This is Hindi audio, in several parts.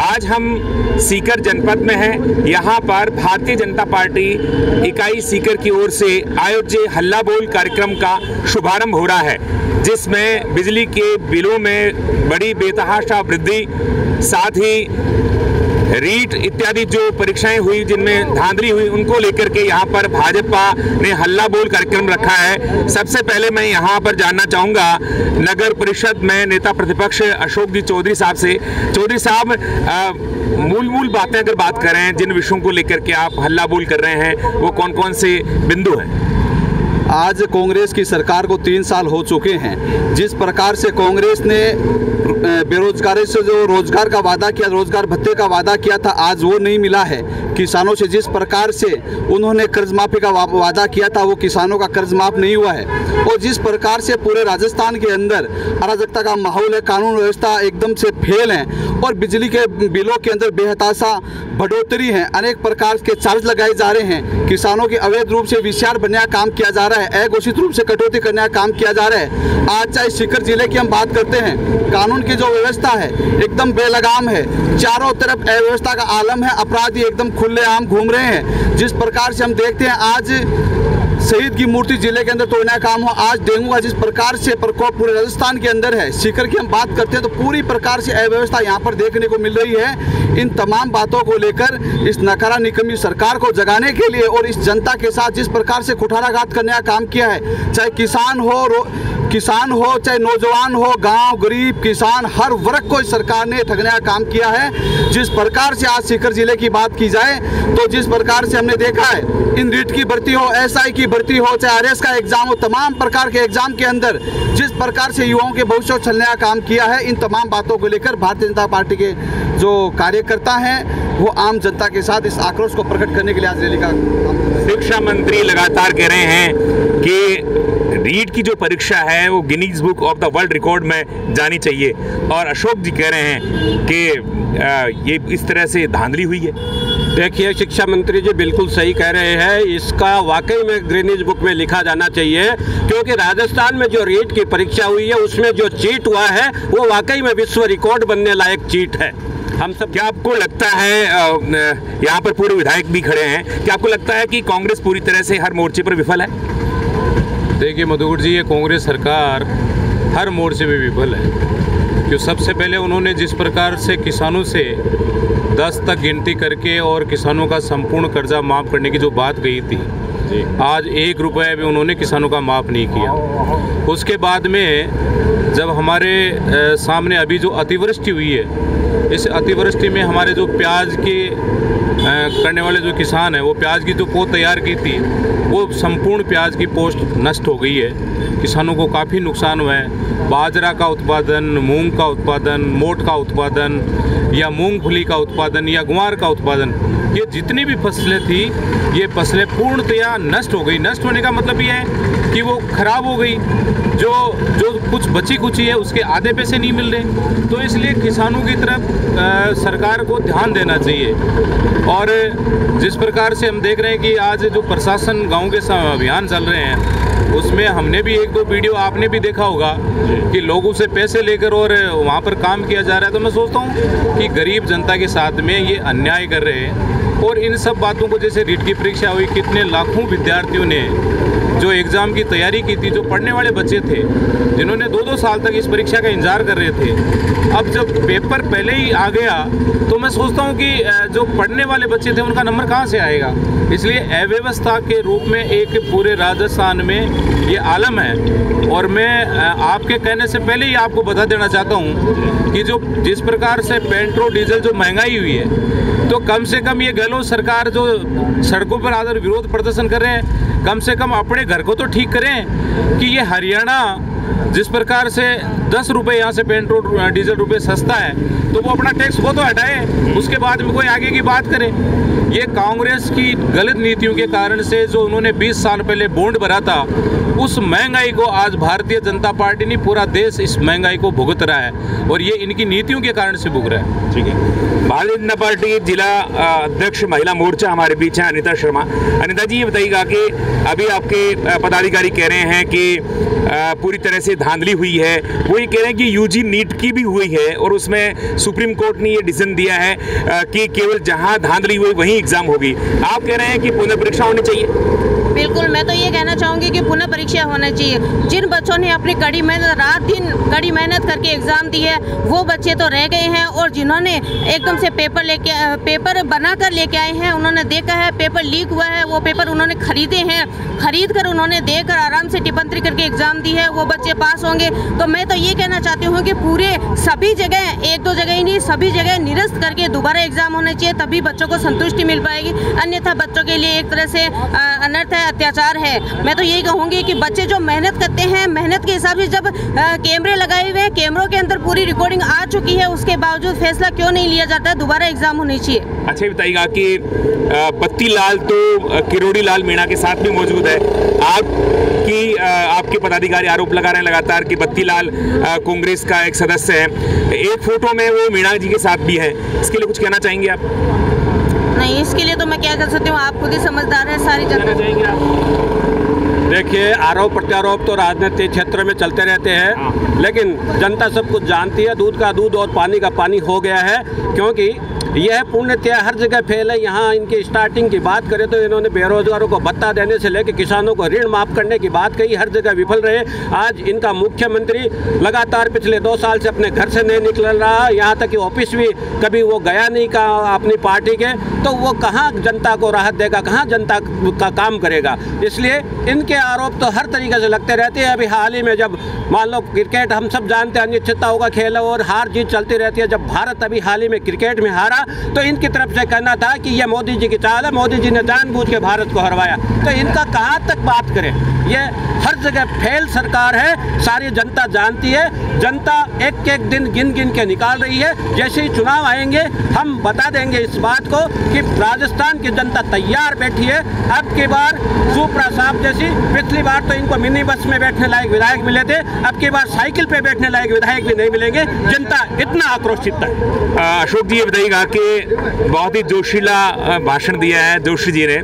आज हम सीकर जनपद में हैं। यहाँ पर भारतीय जनता पार्टी इकाई सीकर की ओर से आयोजित हल्ला बोल कार्यक्रम का शुभारंभ हो रहा है, जिसमें बिजली के बिलों में बड़ी बेतहाशा वृद्धि, साथ ही रीट इत्यादि जो परीक्षाएं हुई जिनमें धांधली हुई, उनको लेकर के यहाँ पर भाजपा ने हल्ला बोल कार्यक्रम रखा है। सबसे पहले मैं यहाँ पर जानना चाहूँगा नगर परिषद में नेता प्रतिपक्ष अशोक जी चौधरी साहब से। चौधरी साहब, मूल बातें अगर बात करें, जिन विषयों को लेकर के आप हल्ला बोल कर रहे हैं वो कौन कौन से बिंदु हैं? आज कांग्रेस की सरकार को 3 साल हो चुके हैं। जिस प्रकार से कांग्रेस ने बेरोजगारी से जो रोजगार का वादा किया, रोजगार भत्ते का वादा किया था, आज वो नहीं मिला है। किसानों से जिस प्रकार से उन्होंने कर्ज माफी का वादा किया था, वो किसानों का कर्ज माफ नहीं हुआ है। और जिस प्रकार से पूरे राजस्थान के अंदर अराजकता का माहौल है, कानून व्यवस्था एकदम से फेल है और बिजली के बिलों के अंदर बेहताशा बढ़ोतरी है, अनेक प्रकार के चार्ज लगाए जा रहे हैं, किसानों की अवैध रूप से विचार बनने का काम किया जा रहा है, अघोषित रूप से कटौती करने का काम किया जा रहा है। आज चाहे सीकर जिले की हम बात करते हैं, कानून की जो व्यवस्था है एकदम बेलगाम है, चारों तरफ अव्यवस्था का आलम है, अपराधी एकदम खुलेआम घूम रहे हैं। जिस प्रकार से हम देखते हैं आज शहीद की मूर्ति जिले के अंदर तोड़ने का काम हो, आज डेंगू का जिस प्रकार से प्रकोप पूरे राजस्थान के अंदर है, सीकर की हम बात करते हैं तो पूरी प्रकार से अव्यवस्था यहाँ पर देखने को मिल रही है। इन तमाम बातों को लेकर इस नकारा निकम्मी सरकार को जगाने के लिए और इस जनता के साथ जिस प्रकार से कुठाराघात करने का काम किया है, चाहे किसान हो चाहे नौजवान हो, गांव गरीब किसान हर वर्ग को इस सरकार ने ठगने का काम किया है। जिस प्रकार से आज सीकर जिले की बात की जाए तो जिस प्रकार से हमने देखा है, इन रीट की भर्ती हो, एसआई की भर्ती हो, चाहे आरएस का एग्जाम हो, तमाम प्रकार के एग्जाम के अंदर जिस प्रकार से युवाओं के भविष्य को छलने का काम किया है, इन तमाम बातों को लेकर भारतीय जनता पार्टी के जो कार्यकर्ता हैं वो आम जनता के साथ इस आक्रोश को प्रकट करने के लिए आज रैली का शिक्षा मंत्री लगातार कह रहे हैं कि रीट की जो परीक्षा है वो Guinness book of the world record में जानी चाहिए, और अशोक जी कह रहे हैं कि ये इस तरह से धांधली हुई है। देखिए, शिक्षा मंत्री जी बिल्कुल सही कह रहे हैं, इसका वाकई में गिनीज बुक में लिखा जाना चाहिए, क्योंकि राजस्थान में जो रीट की परीक्षा हुई है उसमें जो चीट हुआ है वो वाकई में विश्व रिकॉर्ड बनने लायक चीट है। हम सब, क्या आपको लगता है, यहाँ पर पूर्व विधायक भी खड़े हैं, क्या आपको लगता है कि कांग्रेस पूरी तरह से हर मोर्चे पर विफल है? देखिए मधुकर जी, ये कांग्रेस सरकार हर मोर्चे में विफल है, क्योंकि सबसे पहले उन्होंने जिस प्रकार से किसानों से 10 तक गिनती करके और किसानों का संपूर्ण कर्जा माफ़ करने की जो बात कही थी, आज 1 रुपया भी उन्होंने किसानों का माफ़ नहीं किया। उसके बाद में जब हमारे सामने अभी जो अतिवृष्टि हुई है, इस अतिवृष्टि में हमारे जो प्याज के करने वाले जो किसान हैं, वो प्याज की जो पोस्ट तैयार की थी, वो संपूर्ण प्याज की पोस्ट नष्ट हो गई है। किसानों को काफ़ी नुकसान हुआ है। बाजरा का उत्पादन, मूंग का उत्पादन, मोट का उत्पादन या मूंगफली का उत्पादन या ग्वार का उत्पादन, ये जितनी भी फसलें थी, ये फसलें पूर्णतया नष्ट हो गई। नष्ट होने का मतलब ये है कि वो खराब हो गई। जो कुछ बची कुची है उसके आधे पैसे नहीं मिल रहे। तो इसलिए किसानों की तरफ सरकार को ध्यान देना चाहिए। और जिस प्रकार से हम देख रहे हैं कि आज जो प्रशासन गांव के अभियान चल रहे हैं, उसमें हमने भी 1-2 वीडियो आपने भी देखा होगा कि लोगों से पैसे लेकर और वहाँ पर काम किया जा रहा है। तो मैं सोचता हूँ कि गरीब जनता के साथ में ये अन्याय कर रहे हैं। और इन सब बातों को, जैसे रीट की परीक्षा हुई, कितने लाखों विद्यार्थियों ने जो एग्ज़ाम की तैयारी की थी, जो पढ़ने वाले बच्चे थे, जिन्होंने 2-2 साल तक इस परीक्षा का इंतजार कर रहे थे, अब जब पेपर पहले ही आ गया तो मैं सोचता हूँ कि जो पढ़ने वाले बच्चे थे उनका नंबर कहाँ से आएगा। इसलिए अव्यवस्था के रूप में एक पूरे राजस्थान में ये आलम है। और मैं आपके कहने से पहले ही आपको बता देना चाहता हूँ कि जो जिस प्रकार से पेट्रोल डीजल जो महंगाई हुई है, तो कम से कम ये गहलोत सरकार जो सड़कों पर आकर विरोध प्रदर्शन कर रहे हैं, कम से कम अपने घर को तो ठीक करें कि ये हरियाणा जिस प्रकार से 10 रुपये यहाँ से पेट्रोल डीजल रुपये सस्ता है, तो वो अपना टैक्स वो तो हटाए, उसके बाद में कोई आगे की बात करे। ये कांग्रेस की गलत नीतियों के कारण से जो उन्होंने 20 साल पहले बॉन्ड भरा था, उस महंगाई को आज भारतीय जनता पार्टी नहीं, पूरा देश इस महंगाई को भुगत रहा है, और ये इनकी नीतियों के कारण से भुग रहा है। ठीक है, भारतीय जनता पार्टी जिला अध्यक्ष महिला मोर्चा हमारे बीच हैं अनिता शर्मा। अनिता जी, ये बताइएगा कि अभी आपके पदाधिकारी कह रहे हैं कि पूरी तरह से धांधली हुई है। वो ये कह रहे हैं कि यूजी नीट की भी हुई है और उसमें सुप्रीम कोर्ट ने ये डिसीजन दिया है कि केवल जहां धांधली हुई वहीं एग्जाम होगी। आप कह रहे हैं कि पुनः परीक्षा होनी चाहिए। बिल्कुल, मैं तो ये कहना चाहूँगी कि पुनः परीक्षा होना चाहिए। जिन बच्चों ने अपनी कड़ी मेहनत, रात दिन कड़ी मेहनत करके एग्ज़ाम दी है, वो बच्चे तो रह गए हैं, और जिन्होंने एकदम से पेपर बना कर लेके आए हैं, उन्होंने देखा है पेपर लीक हुआ है, वो पेपर उन्होंने खरीदे हैं, खरीद कर उन्होंने देकर आराम से टिप्पणी करके एग्ज़ाम दी है, वो बच्चे पास होंगे। तो मैं तो ये कहना चाहती हूँ कि पूरे सभी जगह, एक दो जगह ही नहीं, सभी जगह निरस्त करके दोबारा एग्ज़ाम होना चाहिए, तभी बच्चों को संतुष्टि मिल पाएगी। अन्यथा बच्चों के लिए एक तरह से अनर्थ है, अत्याचार है। मैं तो यही कहूँगी कि बच्चे जो मेहनत करते हैं, मेहनत के हिसाब से जब कैमरे लगाए हुए हैं, कैमरों के अंदर पूरी रिकॉर्डिंग आ चुकी है, उसके बावजूद फैसला क्यों नहीं लिया जाता है? दोबारा एग्जाम होनी चाहिए। अच्छा, बताइएगा कि बत्ती लाल तो किरोड़ी लाल मीणा के साथ भी मौजूद है। आपके पदाधिकारी आरोप लगा रहे हैं लगातार कि बत्ती लाल कांग्रेस का एक सदस्य है, एक फोटो में वो मीणा जी के साथ भी है। इसके लिए कुछ कहना चाहेंगे आप? नहीं, इसके लिए तो मैं क्या कर सकती हूँ, आप खुद ही समझदार है। सारी जनता चाहेंगे आप? देखिए, आरोप प्रत्यारोप तो राजनीतिक क्षेत्र में चलते रहते हैं, लेकिन जनता सब कुछ जानती है। दूध का दूध और पानी का पानी हो गया है, क्योंकि यह पूर्णतया हर जगह फैल है। यहाँ इनकी स्टार्टिंग की बात करें तो इन्होंने बेरोजगारों को भत्ता देने से लेकर किसानों को ऋण माफ़ करने की बात कही, हर जगह विफल रहे। आज इनका मुख्यमंत्री लगातार पिछले 2 साल से अपने घर से नहीं निकल रहा, यहाँ तक कि ऑफिस भी कभी वो गया नहीं का अपनी पार्टी के, तो वो कहाँ जनता को राहत देगा, कहाँ जनता का काम करेगा। इसलिए इनके आरोप तो हर तरीके से लगते रहते हैं। अभी हाल ही में जब मान लो क्रिकेट, हम सब जानते हैं अनिश्चितताओं का खेल है और हार जीत चलती रहती है, जब भारत अभी हाल ही में क्रिकेट में हारा तो इनकी तरफ से कहना था कि ये मोदी जी की चाल है, मोदी जी ने जानबूझ के भारत को हरवाया। तो इनका कहाँ तक बात करें, ये हर जगह फेल सरकार है, सारी जनता जानती है। जनता एक एक दिन गिन गिन के निकाल रही है। जैसे ही चुनाव आएंगे हम बता देंगे इस बात को कि राजस्थान की जनता तैयार बैठी है। अब की बार सुप्रा साहब जैसी, पिछली बार तो इनको मिनी बस में बैठने लायक विधायक मिले थे, अब की बार साइकिल पे बैठने लायक विधायक भी नहीं मिलेंगे। जनता इतना आक्रोशित है। अशोक जी, ये बताइएगा कि बहुत ही जोशीला भाषण दिया है जोशी जी ने,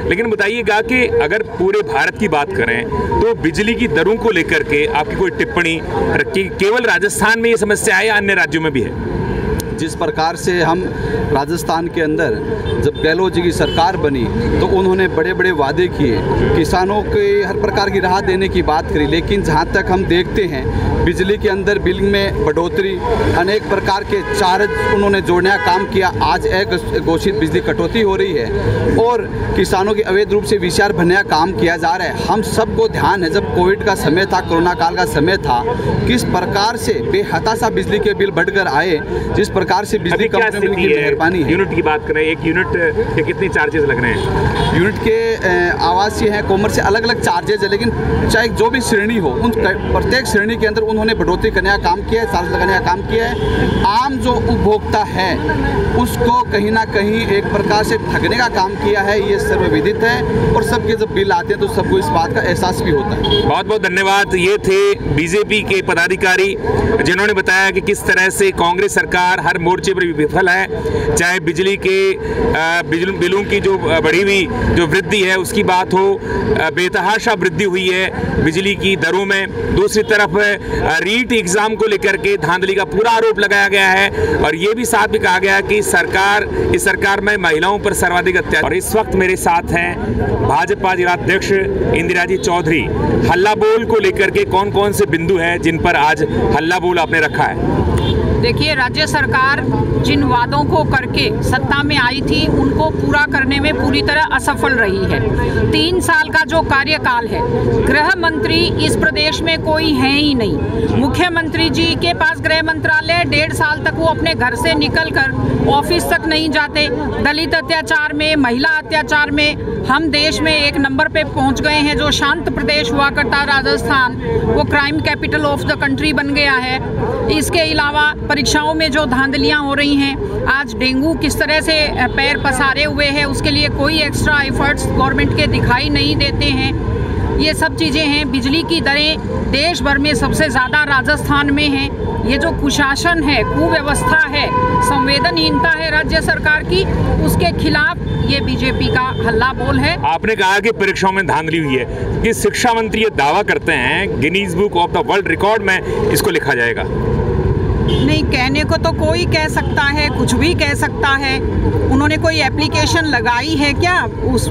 लेकिन बताइएगा कि अगर पूरे भारत की बात करें तो बिजली की दरों को लेकर के आपकी कोई टिप्पणी रखी? केवल राजस्थान में ये समस्या है या अन्य राज्यों में भी है? जिस प्रकार से हम राजस्थान के अंदर जब गहलोत जी की सरकार बनी तो उन्होंने बड़े बड़े वादे किए, किसानों के हर प्रकार की राहत देने की बात करी, लेकिन जहाँ तक हम देखते हैं बिजली के अंदर बिल में बढ़ोतरी, अनेक प्रकार के चार्ज उन्होंने जोड़ने का काम किया। आज एक घोषित बिजली कटौती हो रही है और किसानों की अवैध रूप से वीसीआर भरने का काम किया जा रहा है। हम सबको ध्यान है, जब कोविड का समय था, कोरोना काल का समय था, किस प्रकार से बेहताशा बिजली के बिल बढ़कर आए, जिस प्रकार से बिजली कंपनी की मेहरबानी है। यूनिट की बात करें, एक यूनिट के कितने चार्जेस लग रहे हैं? यूनिट के आवासीय हैं, कॉमर्शियल, अलग अलग चार्जेज है, लेकिन चाहे जो भी श्रेणी हो, उन प्रत्येक श्रेणी के अंदर उन्होंने बढ़ोतरी करने का काम किया है, चार्ज लगाने का काम किया है। आम जो उपभोक्ता है उसको कहीं ना कहीं एक प्रकार से ठगने का काम किया है, ये सर्वविदित है। और सबके जब बिल आते हैं तो सबको इस बात का एहसास भी होता है। बहुत बहुत धन्यवाद। ये थे बीजेपी के पदाधिकारी जिन्होंने बताया कि किस तरह से कांग्रेस सरकार हर मोर्चे पर विफल है, चाहे बिजली के बिलों की जो बढ़ी हुई जो वृद्धि है उसकी बात हो, बेतहाशा वृद्धि हुई है बिजली की दरों में। दूसरी तरफ रीट एग्जाम को लेकर के धांधली का पूरा आरोप लगाया गया है और ये भी साथ भी कहा गया कि इस सरकार में महिलाओं पर सर्वाधिक अत्याचार। और इस वक्त मेरे साथ हैं भाजपा जिलाध्यक्ष इंदिरा जी चौधरी। हल्ला बोल को लेकर के कौन कौन से बिंदु हैं जिन पर आज हल्ला बोल आपने रखा है? देखिए, राज्य सरकार जिन वादों को करके सत्ता में आई थी उनको पूरा करने में पूरी तरह असफल रही है। 3 साल का जो कार्यकाल है, गृह मंत्री इस प्रदेश में कोई है ही नहीं। मुख्यमंत्री जी के पास गृह मंत्रालय, 1.5 साल तक वो अपने घर से निकलकर ऑफिस तक नहीं जाते। दलित अत्याचार में, महिला अत्याचार में हम देश में एक नंबर पे पहुंच गए हैं। जो शांत प्रदेश हुआ करता राजस्थान, वो crime capital of the country बन गया है। इसके अलावा परीक्षाओं में जो धांधलियां हो रही हैं, आज डेंगू किस तरह से पैर पसारे हुए हैं, उसके लिए कोई एक्स्ट्रा एफर्ट्स गवर्नमेंट के दिखाई नहीं देते हैं। ये सब चीज़ें हैं। बिजली की दरें देश भर में सबसे ज़्यादा राजस्थान में हैं। ये जो कुशासन है, कुव्यवस्था है, संवेदनहीनता है राज्य सरकार की, उसके खिलाफ ये बीजेपी का हल्ला बोल है। आपने कहा कि परीक्षाओं में धांधली हुई है, कि शिक्षा मंत्री ये दावा करते हैं Guinness book of the world record में इसको लिखा जाएगा। नहीं, कहने को तो कोई कह सकता है, कुछ भी कह सकता है। उन्होंने कोई एप्लीकेशन लगाई है क्या उस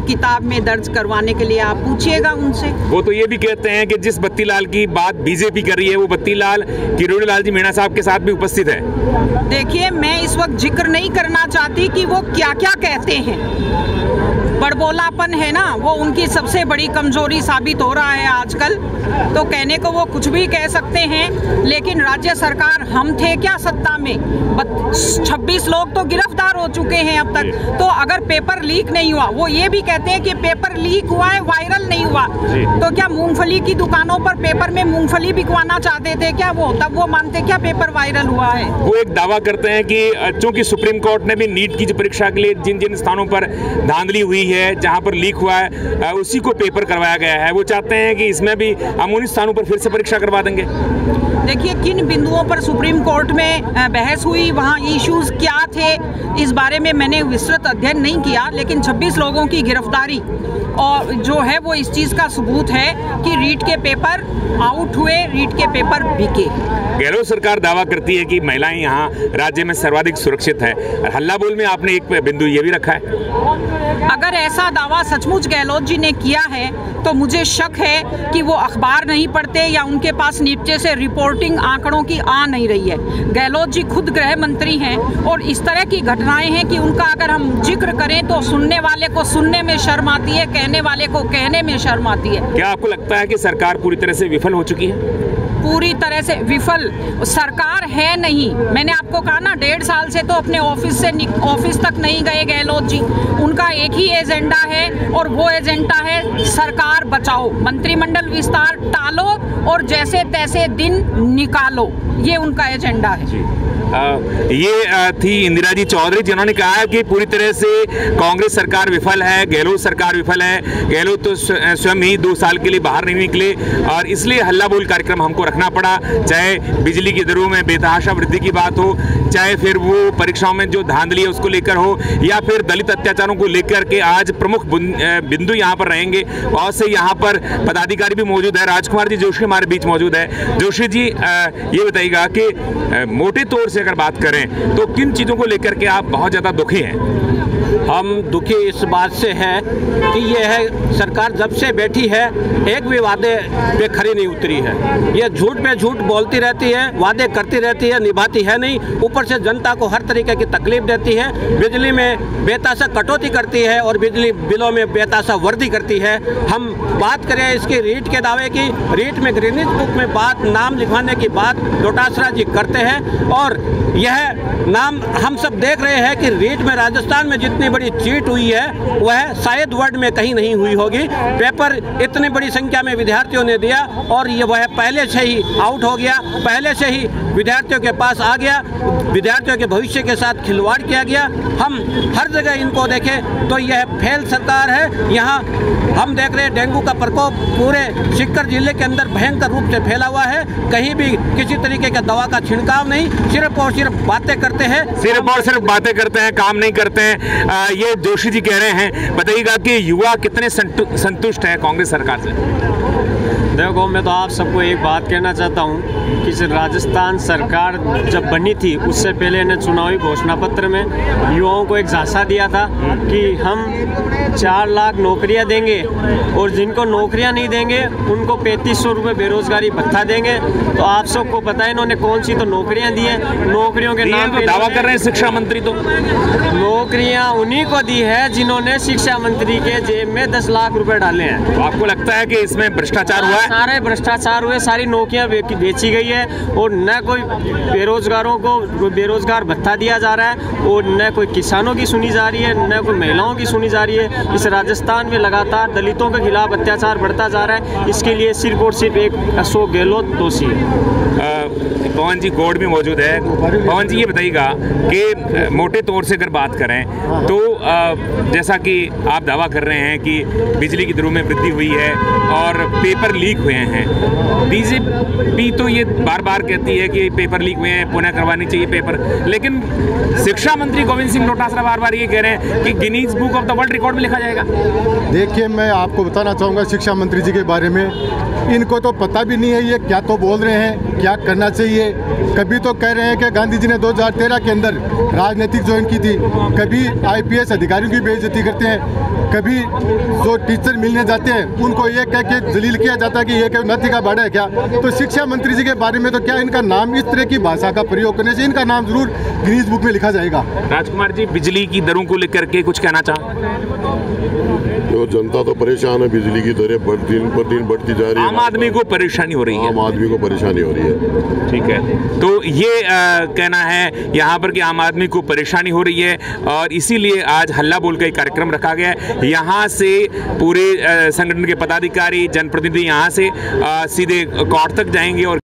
किताब में दर्ज करवाने के लिए? आप पूछिएगा उनसे। वो तो ये भी कहते हैं कि जिस बत्तीलाल की बात बीजेपी कर रही है वो बत्तीलाल किरोड़ी लाल जी मीणा साहब के साथ भी उपस्थित है। देखिए, मैं इस वक्त जिक्र नहीं करना चाहती कि वो क्या क्या कहते हैं। बड़बोलापन है ना, वो उनकी सबसे बड़ी कमजोरी साबित हो रहा है आजकल। तो कहने को वो कुछ भी कह सकते हैं, लेकिन राज्य सरकार, हम थे क्या सत्ता में? 26 लोग तो गिरफ्तार हो चुके हैं अब तक। तो अगर पेपर लीक नहीं हुआ, वो ये भी कहते हैं कि पेपर लीक हुआ है, वायरल नहीं हुआ। तो क्या मूंगफली की दुकानों पर पेपर में मूंगफली बिकवाना चाहते थे क्या वो? तब वो मानते क्या पेपर वायरल हुआ है? वो एक दावा करते हैं कि चूंकि सुप्रीम कोर्ट ने भी नीट की जो परीक्षा के लिए जिन जिन स्थानों पर धांधली हुई है, जहां पर लीक हुआ है, उसी को पेपर करवाया गया है। वो चाहते हैं कि इसमें भी हम उन स्थानों पर फिर से परीक्षा करवा देंगे। देखिए, किन बिंदुओं पर सुप्रीम कोर्ट में बहस हुई, वहाँ इश्यूज क्या थे, इस बारे में मैंने विस्तृत अध्ययन नहीं किया। लेकिन 26 लोगों की गिरफ्तारी और जो है वो इस चीज़ का सबूत है कि रीट के पेपर आउट हुए, रीट के पेपर बिके। गहलोत सरकार दावा करती है कि महिलाएं यहाँ राज्य में सर्वाधिक सुरक्षित है। हल्ला बोल में आपने एक बिंदु ये भी रखा है। अगर ऐसा दावा सचमुच गहलोत जी ने किया है तो मुझे शक है कि वो अखबार नहीं पढ़ते या उनके पास नीचे से रिपोर्टिंग आंकड़ों की आ नहीं रही है। गहलोत जी खुद गृह मंत्री हैं और इस तरह की घटनाएं हैं कि उनका अगर हम जिक्र करें तो सुनने वाले को सुनने में शर्म आती है, कहने वाले को कहने में शर्म आती है। क्या आपको लगता है कि सरकार पूरी तरह से विफल हो चुकी है? पूरी तरह से विफल सरकार है नहीं। मैंने आपको कहा ना, 1.5 साल से तो अपने ऑफिस तक नहीं गए गहलोत जी। उनका एक ही एजेंडा है और वो एजेंडा है सरकार बचाओ, मंत्रिमंडल विस्तार टालो और जैसे तैसे दिन निकालो। ये उनका एजेंडा है। ये थी इंदिरा जी चौधरी, जिन्होंने कहा कि पूरी तरह से कांग्रेस सरकार विफल है, गहलोत सरकार विफल है। गहलोत तो स्वयं ही 2 साल के लिए बाहर नहीं निकले और इसलिए हल्ला बोल कार्यक्रम हमको रखना पड़ा। चाहे बिजली की दरों में बेतहाशा वृद्धि की बात हो, चाहे फिर वो परीक्षाओं में जो धांधली है उसको लेकर हो, या फिर दलित अत्याचारों को लेकर के आज प्रमुख बिंदु यहाँ पर रहेंगे। और से यहाँ पर पदाधिकारी भी मौजूद है। राजकुमार जी जोशी हमारे बीच मौजूद है। जोशी जी, ये बताइएगा कि मोटे तौर से अगर बात करें तो किन चीज़ों को लेकर के आप बहुत ज़्यादा दुखी हैं? हम दुखी इस बात से हैं कि ये है सरकार जब से बैठी है एक भी वादे पे खरी नहीं उतरी है। ये झूठ पे झूठ बोलती रहती है, वादे करती रहती है, निभाती है नहीं। ऊपर से जनता को हर तरीके की तकलीफ देती है, बिजली में बेतासा कटौती करती है और बिजली बिलों में बेतासा वृद्धि करती है। हम बात करें इसकी रीट के दावे की, रीट में गिनीज बुक में बात नाम लिखवाने की बात डोटासरा जी करते हैं और यह नाम हम सब देख रहे हैं कि रीट में राजस्थान में जितनी बड़ी चीट हुई है वह शायद वर्ल्ड में कहीं नहीं हुई होगी। पेपर इतनी बड़ी संख्या में विद्यार्थियों ने दिया और ये वह पहले से ही आउट हो गया, पहले से ही विद्यार्थियों के पास आ गया, विद्यार्थियों के भविष्य के साथ खिलवाड़ किया गया। हम हर जगह इनको देखें तो यह फेल सरकार है। यहाँ हम देख रहे हैं डेंगू का प्रकोप पूरे सीकर जिले के अंदर भयंकर रूप से फैला हुआ है। कहीं भी किसी तरीके का दवा का छिड़काव नहीं, सिर्फ और सिर्फ बातें करते हैं, सिर्फ और सिर्फ बातें करते हैं, काम नहीं करते हैं। ये जोशी जी कह रहे हैं। बताइएगा कि युवा कितने संतुष्ट है कांग्रेस सरकार से? देखो, मैं तो आप सबको एक बात कहना चाहता हूँ कि राजस्थान सरकार जब बनी थी उससे पहले ने चुनावी घोषणा पत्र में युवाओं को एक झांसा दिया था कि हम 4 लाख नौकरियां देंगे और जिनको नौकरियां नहीं देंगे उनको 3500 रुपये बेरोजगारी भत्ता देंगे। तो आप सबको पता है इन्होंने कौन सी तो नौकरियां दी है। नौकरियों के नाम पे दावा कर रहे हैं शिक्षा मंत्री, तो नौकरियां उन्हीं को दी है जिन्होंने शिक्षा मंत्री के जेब में 10 लाख रुपए डाले हैं। तो आपको लगता है कि इसमें भ्रष्टाचार हुआ है? सारे भ्रष्टाचार हुए, सारी नौकरियां बेची गई है और न कोई बेरोजगारों को बेरोजगार भत्ता दिया जा रहा है और न कोई किसानों की सुनी जा रही है, न कोई महिलाओं की सुनी जा रही है। इस राजस्थान में लगातार दलितों के खिलाफ अत्याचार बढ़ता जा रहा है। इसके लिए सिर्फ और सिर्फ एक अशोक गहलोत दोषी है। पवन जी गौड़ भी मौजूद है। पवन जी ये बताइएगा कि मोटे तौर से अगर बात करें तो जैसा कि आप दावा कर रहे हैं कि बिजली की दरों में वृद्धि हुई है और पेपर लीक हुए हैं, बीजेपी तो ये बार बार कहती है कि पेपर लीक हुए हैं, पुनः करवानी चाहिए पेपर, लेकिन शिक्षा मंत्री गोविंद सिंह डोटासरा बार बार ये कह रहे हैं कि Guinness book of the world record में लिखा जाएगा। देखिए, मैं आपको बताना चाहूँगा शिक्षा मंत्री जी के बारे में, इनको तो पता भी नहीं है ये क्या तो बोल रहे हैं, क्या करना चाहिए। कभी तो कह रहे हैं कि गांधी जी ने 2013 के अंदर राजनीतिक ज्वाइन की थी, कभी आईपीएस अधिकारियों की बेइज्जती करते हैं, कभी जो टीचर मिलने जाते हैं उनको ये कह के जलील किया जाता है कि ये क्या नथी का बाड़ा है क्या। तो शिक्षा मंत्री जी के बारे में तो क्या इनका नाम इस तरह की भाषा का प्रयोग करने से इनका नाम जरूर गिनीज बुक में लिखा जाएगा। राजकुमार जी, बिजली की दरों को लेकर के कुछ कहना तो जनता तो परेशान है, बिजली की दरें दिन पर दिन बढ़ती जा रही है, आम आदमी को परेशानी हो रही है। आम आदमी को परेशानी हो रही है। ठीक है, तो ये कहना है यहाँ पर कि आम आदमी को परेशानी हो रही है और इसीलिए आज हल्ला बोल का एक कार्यक्रम रखा गया है। यहाँ से पूरे संगठन के पदाधिकारी, जनप्रतिनिधि यहाँ से सीधे कोर्ट तक जाएंगे और